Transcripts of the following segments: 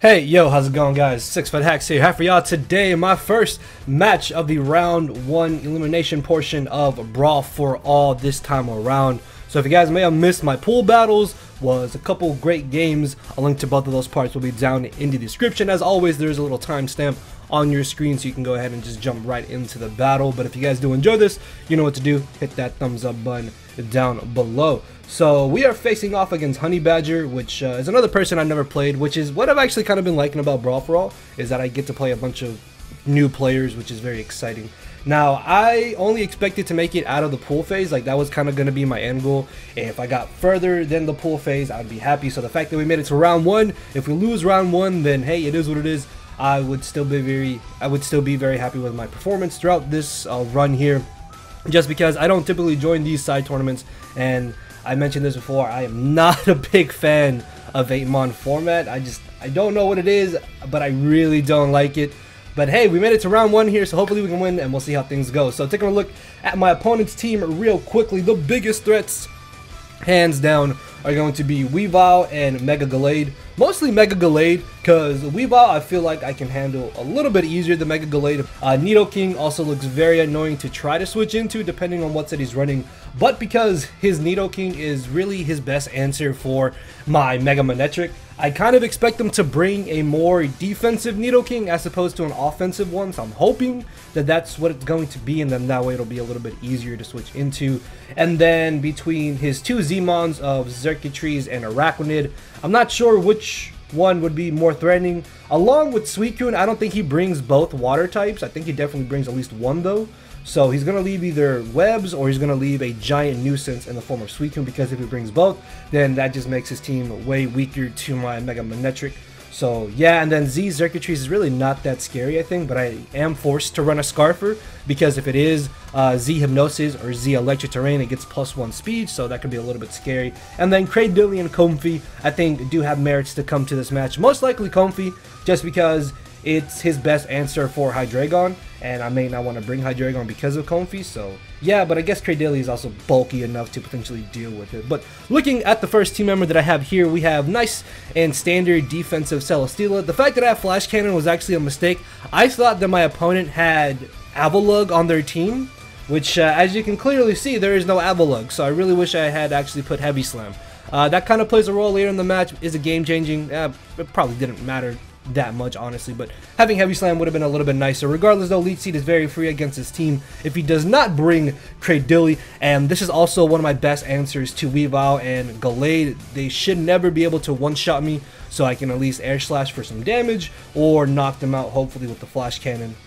Hey, yo, how's it going, guys? SixftHax here for y'all today. My first match of the round 1 elimination portion of Brawl for All this time around. So if you guys may have missed, my pool battles was a couple great games. A link to both of those parts will be down in the description. As always, there's a little timestamp on your screen so you can go ahead and just jump right into the battle. But if you guys do enjoy this, you know what to do. Hit that thumbs up button down below. So we are facing off against Honey Badger, which is another person I've never played, which is what I've actually kind of been liking about Brawl for All, is that I get to play a bunch of new players, which is very exciting. Now, I only expected to make it out of the pool phase. Like, that was kind of going to be my end goal. And if I got further than the pool phase, I'd be happy. So the fact that we made it to round 1, if we lose round 1, then hey, it is what it is. I would still be very happy with my performance throughout this run here, just because I don't typically join these side tournaments, and I mentioned this before, I am not a big fan of 8-mon format. I don't know what it is, but I really don't like it. But hey, we made it to round 1 here, so hopefully we can win, and we'll see how things go. So taking a look at my opponent's team real quickly, the biggest threats, hands down, are going to be Weavile and Mega Gallade. Mostly Mega Gallade, because Weavile I feel like I can handle a little bit easier than Mega Gallade. Nidoking also looks very annoying to try to switch into depending on what set he's running. But because his Nidoking is really his best answer for my Mega Manectric, I kind of expect them to bring a more defensive Nidoking as opposed to an offensive one. So I'm hoping that that's what it's going to be, and then that way it'll be a little bit easier to switch into. And then between his two Z-mons of Xerxes and Araquanid, I'm not sure which one would be more threatening. Along with Suicune, I don't think he brings both water types. I think he definitely brings at least one though. So he's going to leave either webs or he's going to leave a giant nuisance in the form of Suicune, because if he brings both, then that just makes his team way weaker to my Mega Manectric. So yeah, and then Z Xerxes is really not that scary, I think, but I am forced to run a Scarfer, because if it is Z Hypnosis or Z Electric Terrain, it gets +1 speed, so that could be a little bit scary. And then Cradilly and Comfey, I think, do have merits to come to this match. Most likely Comfey, just because it's his best answer for Hydreigon, and I may not want to bring Hydreigon because of Comfey, so yeah, but I guess Cradilly is also bulky enough to potentially deal with it. But looking at the first team member that I have here, we have nice and standard defensive Celesteela. The fact that I have Flash Cannon was actually a mistake. I thought that my opponent had Avalugg on their team, which as you can clearly see, there is no Avalugg, so I really wish I had actually put Heavy Slam. That kind of plays a role later in the match. Is it game changing? It probably didn't matter that much, honestly, but having Heavy Slam would have been a little bit nicer. Regardless though, Leech Seed is very free against his team if he does not bring Cradilly, and this is also one of my best answers to Weavile and Gallade. They should never be able to one-shot me, so I can at least Air Slash for some damage or knock them out, hopefully with the Flash Cannon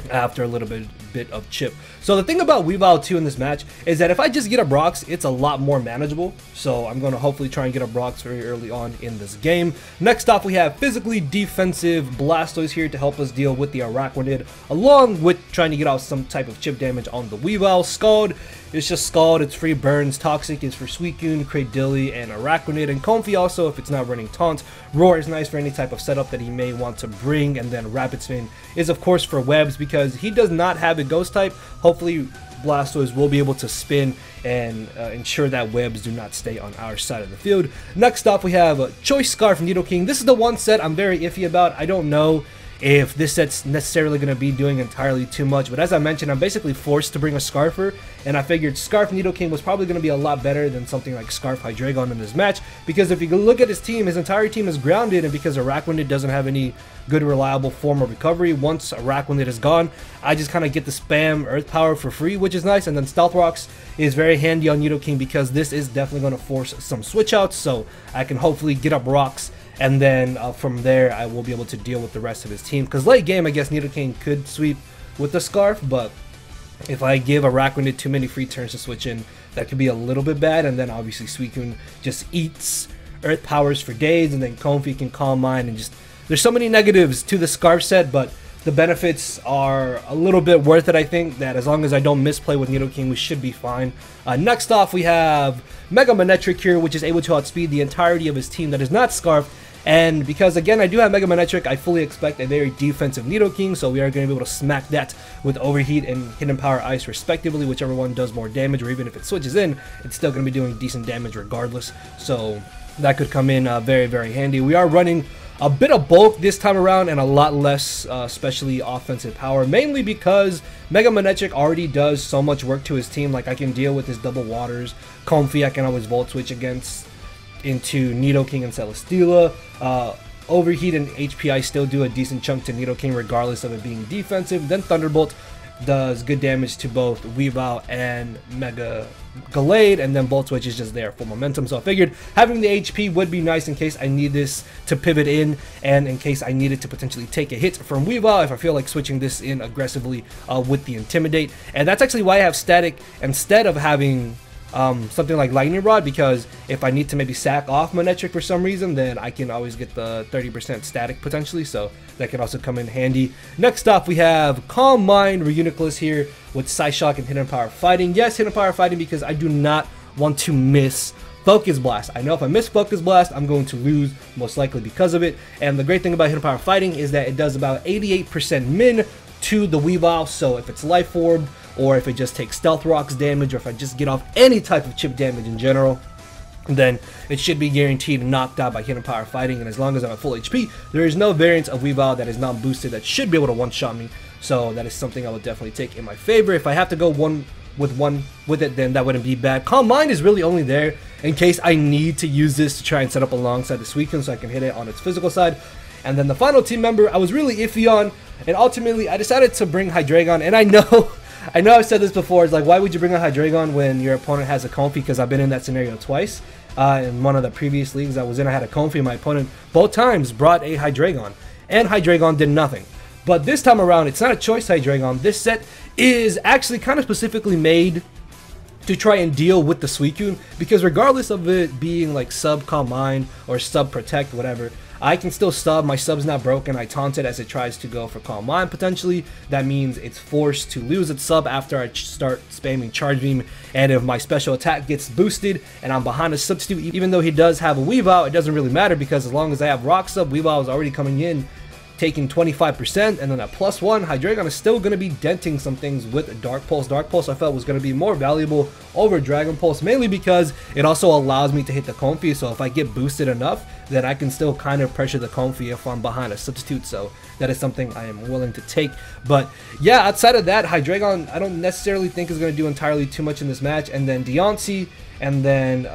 after a little bit of chip. So the thing about Weavile too in this match is that if I just get a Brox, it's a lot more manageable. So I'm going to hopefully try and get a Brox very early on in this game. Next off, we have physically defensive Blastoise here to help us deal with the Araquanid, along with trying to get out some type of chip damage on the Weavile. Scald, it's just Scald, it's free burns. Toxic is for Suicune, Cradilly, and Araquanid, and Comfey also if it's not running Taunt. Roar is nice for any type of setup that he may want to bring, and then Rapid Spin is of course for webs, because he does not have a ghost type. Hopefully Blastoise will be able to spin and ensure that webs do not stay on our side of the field. Next up, we have Choice Scarf Nidoking. This is the one set I'm very iffy about. I don't know if this set's necessarily going to be doing entirely too much, but as I mentioned, I'm basically forced to bring a Scarfer, and I figured Scarf Nidoking was probably going to be a lot better than something like Scarf Hydreigon in this match, because if you look at his team, his entire team is grounded, and because Araquanid doesn't have any good reliable form of recovery, once Araquanid is gone, I just kind of get the spam Earth Power for free, which is nice. And then Stealth Rocks is very handy on Nidoking, because this is definitely going to force some switch outs, so I can hopefully get up rocks, and then from there I will be able to deal with the rest of his team, because late game I guess Nidoking could sweep with the Scarf, but if I give Araquanid too many free turns to switch in, that could be a little bit bad. And then obviously Suicune just eats Earth Powers for days, and then Comfey can Calm Mind, and just there's so many negatives to the Scarf set, but the benefits are a little bit worth it. I think that as long as I don't misplay with Nidoking, we should be fine. Next off, we have Mega Manectric here, which is able to outspeed the entirety of his team that is not Scarf. And because, again, I do have Mega Manectric, I fully expect a very defensive Nidoking, so we are going to be able to smack that with Overheat and Hidden Power Ice respectively, whichever one does more damage, or even if it switches in, it's still going to be doing decent damage regardless. So that could come in very, very handy. We are running a bit of bulk this time around and a lot less especially offensive power, mainly because Mega Manectric already does so much work to his team. Like, I can deal with his double waters. Comfy I can always Volt Switch against into Nidoking and Celesteela. Overheat and HP I still do a decent chunk to Nidoking regardless of it being defensive. Then Thunderbolt does good damage to both Weavile and Mega Gallade, and then Volt Switch is just there for momentum. So I figured having the HP would be nice in case I need this to pivot in, and in case I needed to potentially take a hit from Weavile if I feel like switching this in aggressively with the Intimidate. And that's actually why I have Static instead of having something like Lightning Rod, because if I need to maybe sack off Manectric for some reason, then I can always get the 30% static potentially, so that can also come in handy. Next up, we have Calm Mind Reuniclus here with Psyshock and Hidden Power Fighting. Yes, Hidden Power Fighting because I do not want to miss Focus Blast. I know if I miss Focus Blast, I'm going to lose, most likely because of it. And the great thing about Hidden Power Fighting is that it does about 88% min to the Weavile, so if it's Life Orb, or if it just takes Stealth Rocks damage, or if I just get off any type of chip damage in general, then it should be guaranteed knocked out by Hidden Power Fighting. And as long as I'm at full HP, there is no variant of Weavile that is not boosted that should be able to one-shot me. So that is something I would definitely take in my favor. If I have to go one with it, then that wouldn't be bad. Calm Mind is really only there in case I need to use this to try and set up alongside the Suicune so I can hit it on its physical side. And then the final team member I was really iffy on, and ultimately I decided to bring Hydreigon. And I know I've said this before, it's like, why would you bring a Hydreigon when your opponent has a Comfy? Because I've been in that scenario twice. In one of the previous leagues I was in, I had a Comfy, my opponent both times brought a Hydreigon, and Hydreigon did nothing. But this time around, it's not a choice Hydreigon. This set is actually kind of specifically made to try and deal with the Suicune, because regardless of it being like sub Calm Mind or sub Protect, whatever, I can still sub. My sub's not broken. I taunt it as it tries to go for Calm Mind potentially. That means it's forced to lose its sub after I start spamming Charge Beam. And if my special attack gets boosted and I'm behind a substitute, even though he does have a Weavile, it doesn't really matter, because as long as I have Rock Sub, Weavile is already coming in taking 25%, and then at +1, Hydreigon is still going to be denting some things with Dark Pulse. Dark Pulse I felt was going to be more valuable over Dragon Pulse, mainly because it also allows me to hit the Comfy, so if I get boosted enough, then I can still kind of pressure the Comfy if I'm behind a substitute, so that is something I am willing to take. But yeah, outside of that, Hydreigon I don't necessarily think is going to do entirely too much in this match, and then Deontay, and then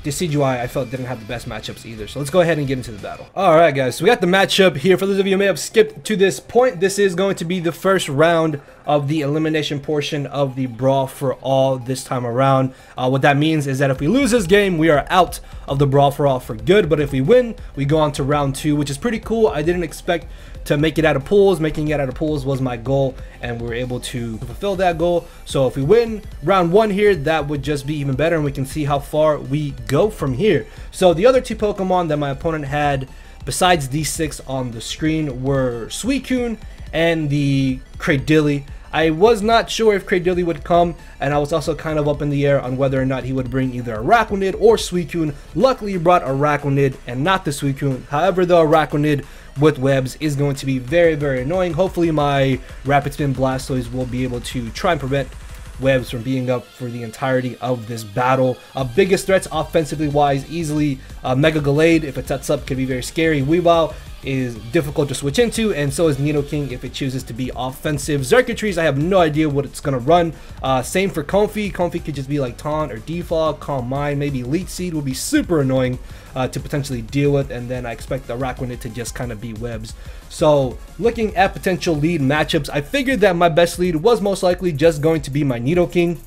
Decidueye I felt didn't have the best matchups either. So let's go ahead and get into the battle. Alright guys, so we got the matchup here. For those of you who may have skipped to this point, this is going to be the first round of the elimination portion of the Brawl for All this time around. What that means is that if we lose this game, we are out of the Brawl for All for good. But if we win, we go on to round 2, which is pretty cool. I didn't expect to make it out of pools. Making it out of pools was my goal, and we were able to fulfill that goal. So if we win round 1 here, that would just be even better, and we can see how far we go from here. So the other 2 Pokemon that my opponent had besides these 6 on the screen were Suicune and the Cradily. I was not sure if Cradily would come, and I was also kind of up in the air on whether or not he would bring either Araquanid or Suicune. Luckily, he brought Araquanid and not the Suicune. However, the Araquanid with webs is going to be very, very annoying. Hopefully, my Rapid Spin Blastoise will be able to try and prevent webs from being up for the entirety of this battle. Biggest threats offensively wise, easily Mega Gallade, if it sets up, could be very scary. Weavile is difficult to switch into, and so is Nidoking if it chooses to be offensive. Xerkatries, I have no idea what it's gonna run. Same for Comfy. Comfy could just be like Taunt or Defog. Calm Mind, maybe Leech Seed would be super annoying to potentially deal with, and then I expect the Araquanid to just kind of be webs. So looking at potential lead matchups, I figured that my best lead was most likely just going to be my Nidoking,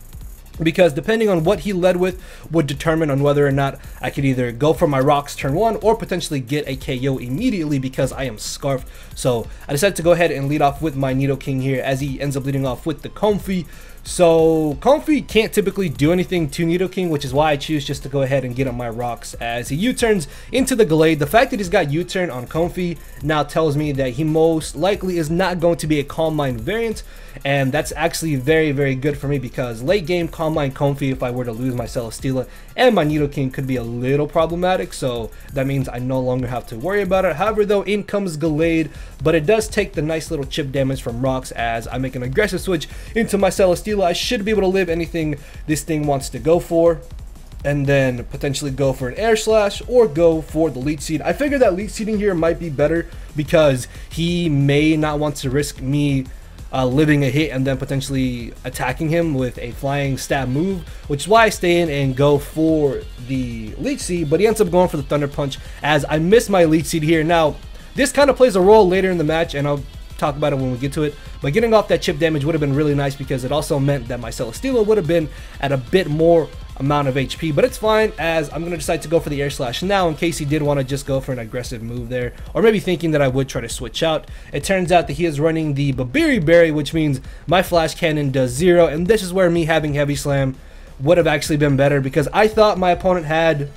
because depending on what he led with would determine on whether or not I could either go for my rocks turn 1 or potentially get a KO immediately, because I am scarfed. So I decided to go ahead and lead off with my Nidoking here, as he ends up leading off with the Comfy. So Comfy can't typically do anything to Nidoking, which is why I choose just to go ahead and get on my rocks as he U-turns into the Gallade. The fact that he's got U-turn on Comfy now tells me that he most likely is not going to be a Calm Mind variant, and that's actually very, very good for me, because late game Calm Mind Comfy, if I were to lose my Celesteela and my Nidoking, could be a little problematic, so that means I no longer have to worry about it. However, though, in comes Gallade, but it does take the nice little chip damage from rocks as I make an aggressive switch into my Celesteela. I should be able to live anything this thing wants to go for. and then potentially go for an air slash or go for the leech seed. I figured that leech seeding here might be better because he may not want to risk me living a hit and then potentially attacking him with a flying stab move, which is why I stay in and go for the leech seed, but he ends up going for the thunder punch as I miss my leech seed here. Now this kind of plays a role later in the match, and I'll talk about it when we get to it, but getting off that chip damage would have been really nice because it also meant that my Celesteela would have been at a bit more amount of HP, but it's fine as I'm going to decide to go for the air slash now in case he did want to just go for an aggressive move there, or maybe thinking that I would try to switch out. It turns out that he is running the Babiri Berry, which means my flash cannon does 0, and this is where me having heavy slam would have actually been better because I thought my opponent had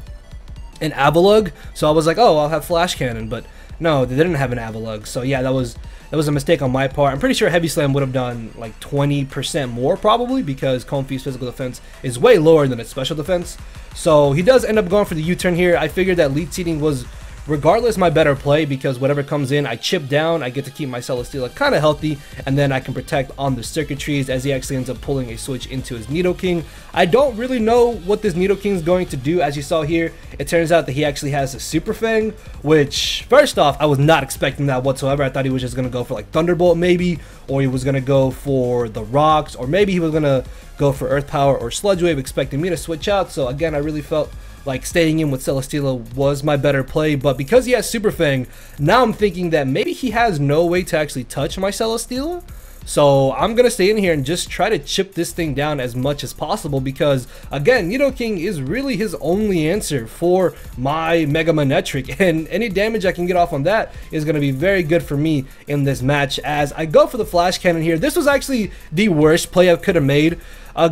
an Avalugg, so I was like, oh, I'll have flash cannon, but no, they didn't have an Avalugg. So yeah, that was a mistake on my part. I'm pretty sure heavy slam would have done like 20% more probably because Comfy's physical defense is way lower than its special defense. So he does end up going for the U-turn here. I figured that lead seeding was regardless my better play because whatever comes in I chip down, I get to keep my Celesteela kind of healthy, and then I can protect on the circuitries as he actually ends up pulling a switch into his Nidoking. I don't really know what this Nidoking is going to do. As you saw here, it turns out that he actually has a Super Fang, which first off I was not expecting that whatsoever. I thought he was just going to go for like Thunderbolt maybe, or he was going to go for the rocks, or maybe he was going to go for Earth Power or Sludge Wave expecting me to switch out. So again, I really felt like staying in with Celesteela was my better play, but because he has Super Fang, now I'm thinking that maybe he has no way to actually touch my Celesteela. So I'm gonna stay in here and just try to chip this thing down as much as possible because again, Nidoking is really his only answer for my Mega Manectric, and any damage I can get off on that is gonna be very good for me in this match as I go for the flash cannon here. This was actually the worst play I could have made.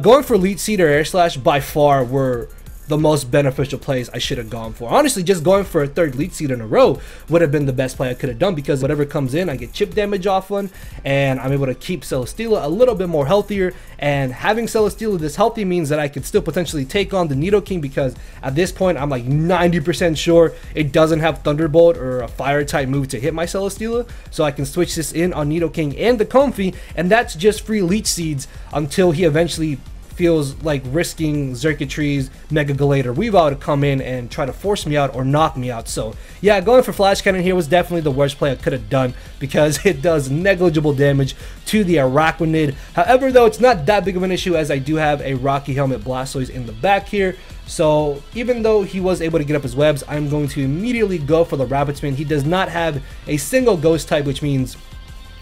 Going for leech seed or air slash by far were the most beneficial plays I should have gone for. Honestly, just going for a third leech seed in a row would have been the best play I could have done because whatever comes in, I get chip damage off one, and I'm able to keep Celesteela a little bit more healthier. And having Celesteela this healthy means that I could still potentially take on the Nidoking because at this point, I'm like 90% sure it doesn't have Thunderbolt or a fire type move to hit my Celesteela. So I can switch this in on Nidoking and the Comfy, and that's just free leech seeds until he eventually feels like risking Xurkitree's, Mega Gallade, or Weavile to come in and try to force me out or knock me out. So yeah, going for Flash Cannon here was definitely the worst play I could have done because it does negligible damage to the Araquanid. However, though, it's not that big of an issue as I do have a Rocky Helmet Blastoise in the back here. So even though he was able to get up his webs, I'm going to immediately go for the Rapid Spin. He does not have a single Ghost type, which means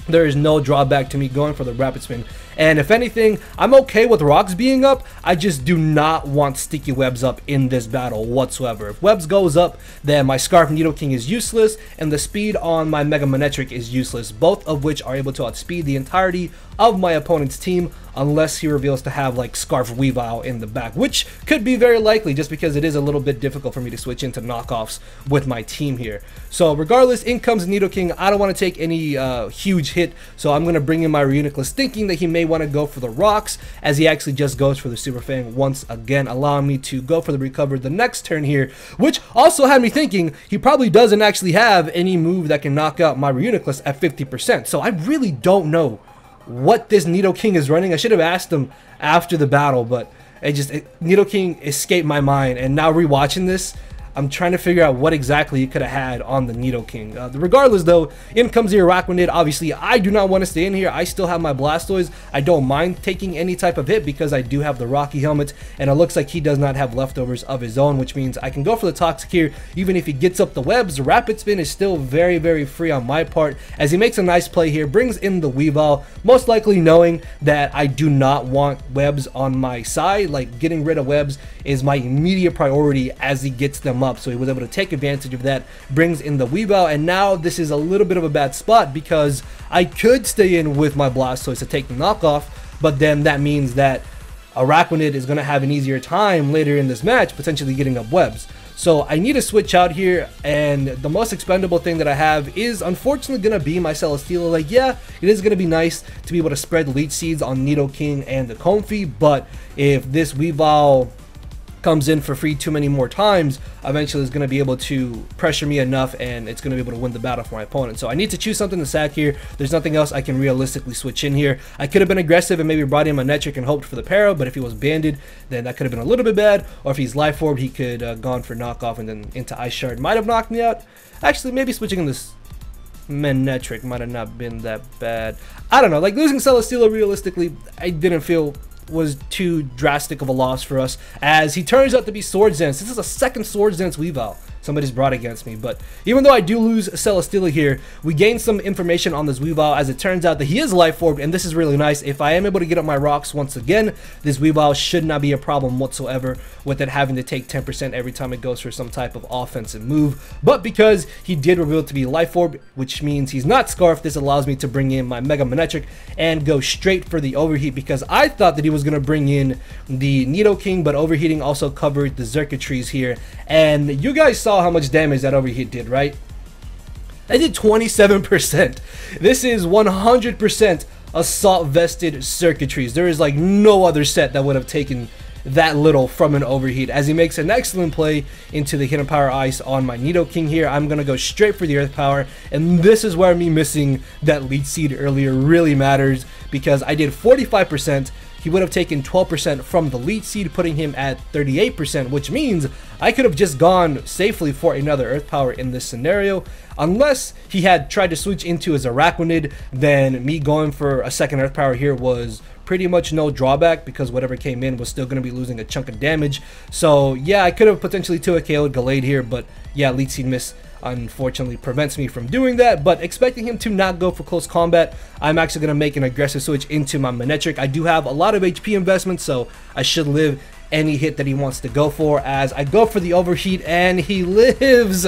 there is no drawback to me going for the Rapid Spin. And if anything, I'm okay with rocks being up. I just do not want sticky webs up in this battle whatsoever. If webs goes up, then my Scarf Nidoking is useless, and the speed on my Mega Manectric is useless, both of which are able to outspeed the entirety of my opponent's team unless he reveals to have like Scarf Weavile in the back, which could be very likely just because it is a little bit difficult for me to switch into knockoffs with my team here. So regardless, in comes Nidoking. I don't want to take any huge hit, so I'm going to bring in my Reuniclus thinking that he may want to go for the rocks, as he actually just goes for the Super Fang once again, allowing me to go for the recover the next turn here, which also had me thinking he probably doesn't actually have any move that can knock out my Reuniclus at 50%. So I really don't know what this Nidoking is running. I should have asked him after the battle, but Nidoking escaped my mind, and now rewatching this, I'm trying to figure out what exactly he could have had on the Nidoking. Regardless, though, in comes the Araquanid. Obviously, I do not want to stay in here. I still have my Blastoise. I don't mind taking any type of hit because I do have the Rocky Helmet, and it looks like he does not have leftovers of his own, which means I can go for the Toxic here. Even if he gets up the webs, Rapid Spin is still very, very free on my part, as he makes a nice play here, brings in the Weavile, most likely knowing that I do not want webs on my side. Like, getting rid of webs is my immediate priority as he gets them up, so he was able to take advantage of that, brings in the Weavile, and now this is a little bit of a bad spot because I could stay in with my Blastoise to take the knockoff, but then that means that Araquanid is going to have an easier time later in this match potentially getting up webs. So I need to switch out here, and the most expendable thing that I have is unfortunately going to be my Celesteela. Like, yeah, it is going to be nice to be able to spread the leech seeds on Nidoking and the Comfy, but if this Weavile comes in for free too many more times, eventually is going to be able to pressure me enough and it's going to be able to win the battle for my opponent. So I need to choose something to sack here. There's nothing else I can realistically switch in here. I could have been aggressive and maybe brought in my Netric and hoped for the para, but if he was banded, then that could have been a little bit bad. Or if he's life orb, he could gone for knockoff and then into Ice Shard. Might have knocked me out. Actually, maybe switching in this Netric might have not been that bad. I don't know. Like, losing Celesteela, realistically, I didn't feel was too drastic of a loss for us, as he turns out to be Swords Dance. This is a second Swords Dance Weavile somebody's brought against me. But even though I do lose Celesteela here, we gain some information on this Weavile, as it turns out that he is life orbed, and this is really nice. If I am able to get up my rocks once again, this Weavile should not be a problem whatsoever with it having to take 10% every time it goes for some type of offensive move. But because he did reveal to be life orb, which means he's not Scarf, this allows me to bring in my Mega Manectric and go straight for the overheat, because I thought that he was going to bring in the Nidoking, but overheating also covered the Xurkitries here, and you guys saw how much damage that overheat did, right? I did 27%. This is 100% assault vested Xurkitries. There is like no other set that would have taken that little from an overheat, as he makes an excellent play into the Hidden Power Ice on my Nidoking here. I'm gonna go straight for the Earth Power, and this is where me missing that Leech Seed earlier really matters, because I did 45%. He would have taken 12% from the Leech Seed, putting him at 38%, which means I could have just gone safely for another Earth Power in this scenario. Unless he had tried to switch into his Araquanid, then me going for a second Earth Power here was pretty much no drawback, because whatever came in was still going to be losing a chunk of damage. So yeah, I could have potentially 2 KO'd Gallade here, but yeah, Leech Seed miss unfortunately prevents me from doing that. But expecting him to not go for close combat, I'm actually going to make an aggressive switch into my Manectric. I do have a lot of HP investment, so I should live any hit that he wants to go for, as I go for the overheat and he lives.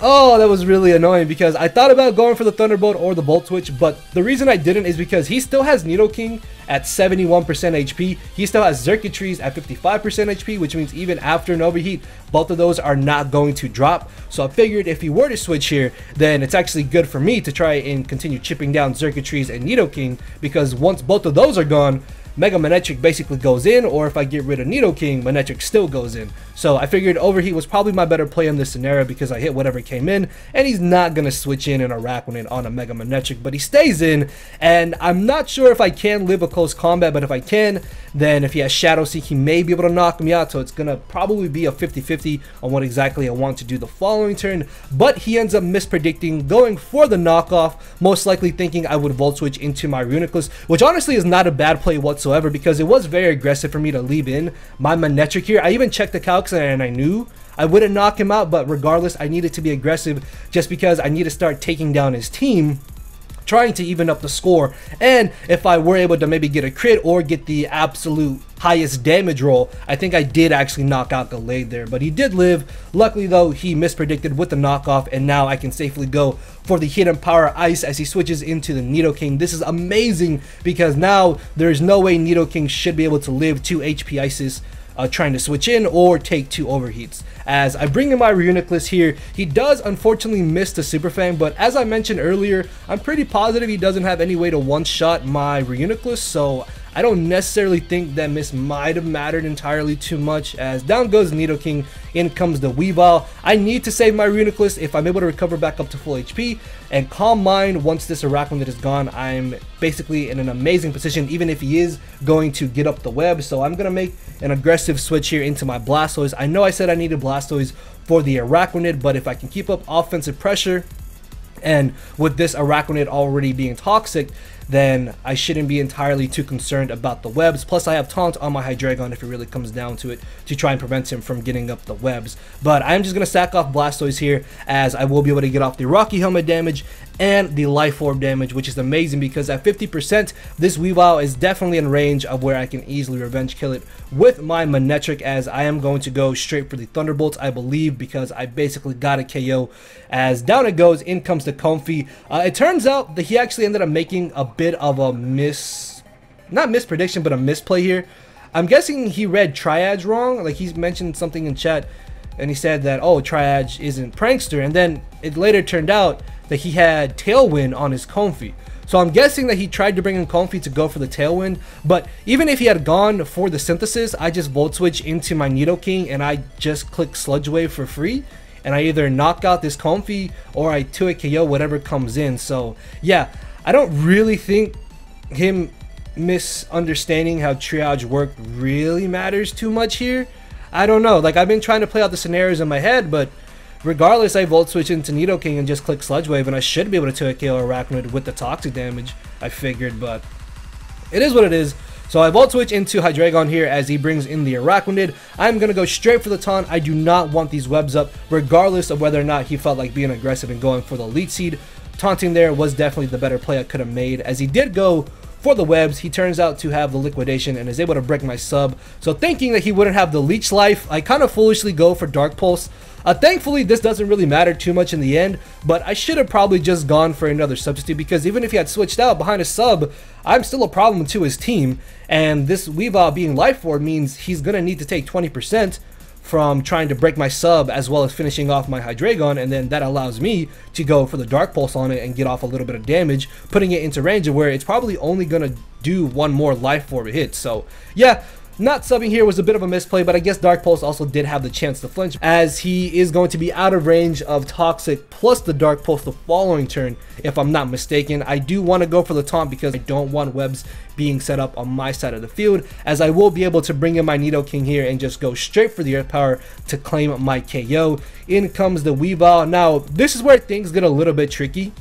Oh, that was really annoying, because I thought about going for the Thunderbolt or the Volt Switch, but the reason I didn't is because he still has Nidoking at 71% HP. He still has Xurkitries at 55% HP, which means even after an overheat, both of those are not going to drop. So I figured if he were to switch here, then it's actually good for me to try and continue chipping down Xurkitries and Nidoking, because once both of those are gone, Mega Manectric basically goes in, or if I get rid of Nidoking, Manectric still goes in. So I figured overheat was probably my better play in this scenario, because I hit whatever came in, and he's not going to switch in an Araquanid on a Mega Manectric, but he stays in, and I'm not sure if I can live a close combat, but if I can, then if he has Shadow Seek, he may be able to knock me out, so it's going to probably be a 50-50 on what exactly I want to do the following turn. But he ends up mispredicting, going for the knockoff, most likely thinking I would Volt Switch into my Reuniclus, which honestly is not a bad play whatsoever, because it was very aggressive for me to leave in my Manectric here. I even checked the calcs and I knew I wouldn't knock him out, but regardless, I needed to be aggressive just because I need to start taking down his team, trying to even up the score. And if I were able to maybe get a crit or get the absolute highest damage roll, I think I did actually knock out Gallade there, but he did live. Luckily though, he mispredicted with the knockoff, and now I can safely go for the Hidden Power Ice as he switches into the Nidoking. This is amazing, because now there's no way Nidoking should be able to live 2 HP Ices trying to switch in or take 2 overheats. As I bring in my Reuniclus here, he does unfortunately miss the Super Fang, but as I mentioned earlier, I'm pretty positive he doesn't have any way to one-shot my Reuniclus, so I don't necessarily think that miss might have mattered entirely too much, as down goes Nidoking, in comes the Weavile. I need to save my Reuniclus if I'm able to recover back up to full HP, and Calm Mind once this Araquanid is gone. I'm basically in an amazing position, even if he is going to get up the web, so I'm going to make an aggressive switch here into my Blastoise. I know I said I needed Blastoise for the Araquanid, but if I can keep up offensive pressure, and with this Araquanid already being toxic, then I shouldn't be entirely too concerned about the webs. Plus I have Taunt on my Hydreigon if it really comes down to it, to try and prevent him from getting up the webs. But I'm just going to sack off Blastoise here, as I will be able to get off the Rocky Helmet damage and the Life Orb damage, which is amazing, because at 50%, this Weavile is definitely in range of where I can easily revenge kill it with my Manectric, as I am going to go straight for the Thunderbolts, I believe, because I basically got a KO. As down it goes, in comes the Comfey. It turns out that he actually ended up making a bit of a not misprediction, but a misplay here. I'm guessing he read Triage wrong. Like, he's mentioned something in chat, and he said that, oh, Triage isn't Prankster, and then it later turned out that he had Tailwind on his Comfey. So I'm guessing that he tried to bring in Comfy to go for the Tailwind, but even if he had gone for the Synthesis, I just Volt Switch into my Nidoking and I just click Sludge Wave for free, and I either knock out this Comfy or I 2-hit KO whatever comes in. So yeah, I don't really think him misunderstanding how triage work really matters too much here. I don't know, like I've been trying to play out the scenarios in my head, but regardless, I Volt Switch into Nidoking and just click Sludge Wave, and I should be able to 2-hit KO Arachnoid with the toxic damage, I figured, but it is what it is. So I Volt Switch into Hydreigon here as he brings in the Arachnid. I'm going to go straight for the taunt. I do not want these webs up, regardless of whether or not he felt like being aggressive and going for the Leech Seed. Taunting there was definitely the better play I could have made, as he did go for the webs. He turns out to have the liquidation and is able to break my sub. So thinking that he wouldn't have the leech life, I kind of foolishly go for Dark Pulse. Thankfully, this doesn't really matter too much in the end, but I should have probably just gone for another substitute, because even if he had switched out behind a sub, I'm still a problem to his team, and this Weavile being Life Orb means he's going to need to take 20% from trying to break my sub as well as finishing off my Hydreigon, and then that allows me to go for the Dark Pulse on it and get off a little bit of damage, putting it into range of where it's probably only going to do one more Life Orb hit. So yeah, not subbing here was a bit of a misplay, but I guess Dark Pulse also did have the chance to flinch, as he is going to be out of range of Toxic plus the Dark Pulse the following turn, if I'm not mistaken. I do want to go for the taunt because I don't want webs being set up on my side of the field, as I will be able to bring in my Nidoking here and just go straight for the Earth Power to claim my KO. In comes the Weavile. Now, this is where things get a little bit tricky,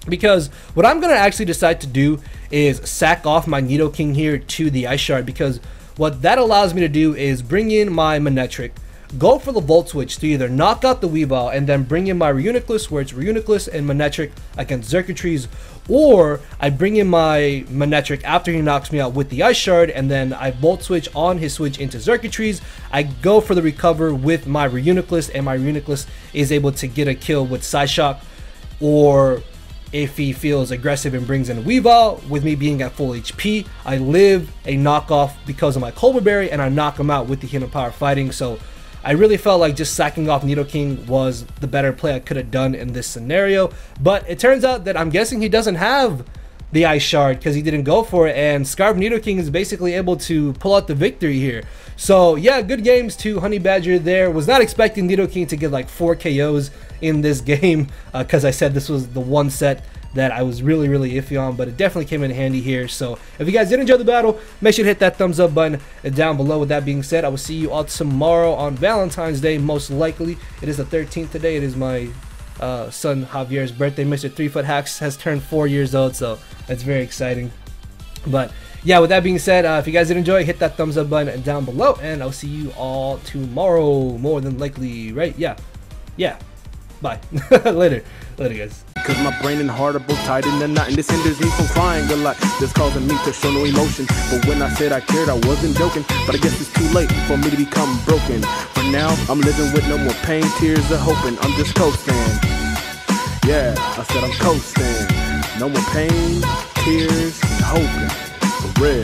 because what I'm going to actually decide to do is sack off my Nidoking here to the Ice Shard, because what that allows me to do is bring in my Manectric, go for the Volt Switch to either knock out the Weavile and then bring in my Reuniclus, where it's Reuniclus and Manectric against Xurkitree, or I bring in my Manectric after he knocks me out with the Ice Shard, and then I Volt Switch on his switch into Xurkitree. I go for the recover with my Reuniclus, and my Reuniclus is able to get a kill with Psyshock, or if he feels aggressive and brings in a Weavile, with me being at full HP, I live a knockoff because of my Colbur Berry, and I knock him out with the Hidden Power Fighting. So I really felt like just sacking off Nidoking was the better play I could have done in this scenario. But it turns out that I'm guessing he doesn't have the Ice Shard because he didn't go for it, and Scarf Nidoking is basically able to pull out the victory here. So yeah, good games to Honey Badger there. Was not expecting Nidoking to get like 4 KOs in this game, because I said this was the one set that I was really iffy on, but it definitely came in handy here. So if you guys did enjoy the battle, make sure to hit that thumbs up button down below. With that being said, I will see you all tomorrow on Valentine's Day, most likely. It is the 13th today. It is my son Javier's birthday. Mr. 3FootHax has turned 4 years old, so that's very exciting. But yeah, with that being said, if you guys did enjoy, hit that thumbs up button down below, and I'll see you all tomorrow, more than likely, right? Yeah. Bye. Later, guys. Cause my brain and heart are both tied in a knot, and this hinders me from crying a lot. This causing me to show no emotion. But when I said I cared, I wasn't joking. But I guess it's too late for me to become broken. For now, I'm living with no more pain, tears, or hoping. I'm just coasting. Yeah, I said I'm coasting. No more pain, tears, and hoping. For real.